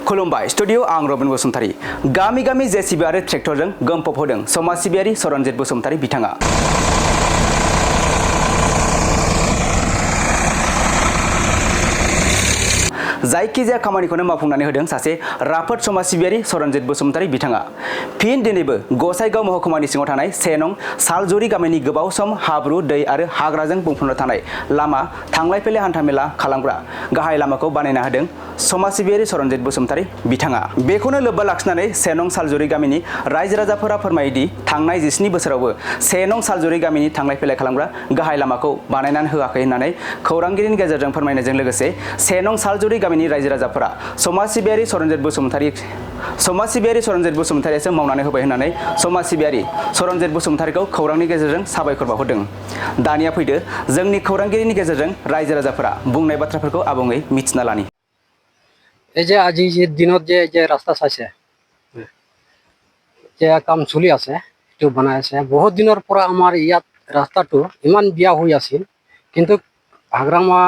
खुलुमबाय स्टुडियो आं रबिन बसुमतारी गामि गामि जेसिबि आरो ट्रेक्टरजों गोमफब होदों समाज सिबियारि सरनजित बसुमतारी बिथाङा जायखिजाया खामानिखौनो मावफुंनानै होदों सासे राफोद समाज सिबियारि सरनजित बसुमतारी बिथाङा फिन दिनैबो गसाइगाव महकुमानि सिङाव थानाय 1 नं सालजरि गामिनि गोबाव सम हाब्रु दै आरो हाग्राजों बुंफबना थानाय लामा थांलाय फैलाय हान्थामेला खालामग्रा गाहाय लामाखौ बानायना होदों समाज सिबियारि सरनजित बसुमतारी बिथाङा बेखौनो लोब्बा लाखिनानै 1 नं सालजरि गामिनि रायजो राजाफोरा फोरमायोदि थांनाय 17 बोसोरावबो 1 नं सालजरि गामिनि थांलाय फैलाय खालामग्रा गाहाय लामाखौ बानायनानै होआखै होननानै खौरांगिरिनि गेजेरजों फोरमायनायजों लोगोसे 1 नं सालजरि गामिनि रायजो राजाफोरा समाज सिबियारि सरनजित बसुमतारीयासो मावनानै होबाय होननानै समाज सिबियारि सरनजित बसुमतारीखौ खौरांनि गेजेरजों साबायखर बावहरदों। दानिया फैदो जोंनि खौरांगिरिनि गेजेरजों रायजो राजाफोरा बुंनाय बाथ्राफोरखौ आबुङै मिथिना लानि। এই যে আজি যে দিনত যে রাস্তা চাইছে যে কাম চলি আছে এইটো বনাই আছে বহুত দিনৰ পৰা আমাৰ ইয়াত ৰাস্তাটো ইমান বিয়া হৈ আছিল কিন্তু হাগ্ৰামা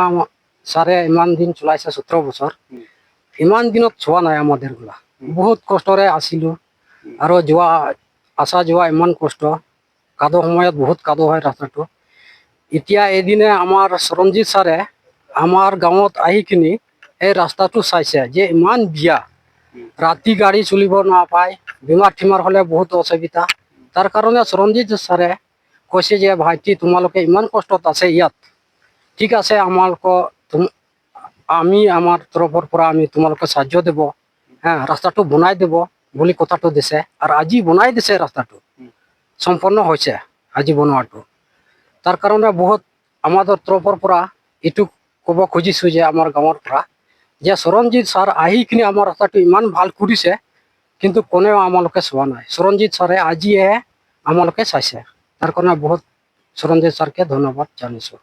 ছাৰে ইমান দিন চলাইছে 17 বছৰ ইমান দিনত চোৱা নাই আমাদেৰ গুলা বহুত কষ্টৰে আছিলো আৰু যোৱা আসা যোৱা ইমান কষ্ট কাদো সময়ত বহুত কাদো হয় ৰাস্তাটো এতিয়া এদিনে আমাৰ সৰঞ্জিত ছাৰে আমাৰ গাঁৱত আহি কিনি এই ৰাস্তাটো চাইছে যে ইমান বিয়া ৰাতি গাড়ী চলিব নাপায় বেমাৰ ঠিমাৰ হলে বহুত অসুবিধা তাৰ কাৰণে সৰঞ্জিত ছাৰে কৈছে যে ভাইটি তোমালোকে ইমান কষ্টত আছে ইয়াত ঠিক আছে আমি আমার তরফের পৰা আমি তোমালোকে সাহায্য দেব হ্যাঁ রাস্তাটো বনাই দেব বলে কথাটো দিছে আর আজি বনাই দিছে রাস্তাটো সম্পন্ন হয়েছে আজি বনোৱাটো তাৰ কাৰণে বহুত আমাদেৰ তৰফেৰ পৰা এটু কব খুঁজিছো যে আমাৰ গাঁৱৰ পৰা যে সৰঞ্জিত স্যাৰ আহি কিনে আমাৰ ৰাস্তাটো ইমান ভাল কৰিছে কিন্তু কোনেও আমালোকে চোৱা নাই সৰঞ্জিত স্যাৰে আজিয়ে আমালোকে চাইছে তাৰ কাৰণে বহুত সৰঞ্জিত স্যাৰকে ধন্যবাদ জানিছো।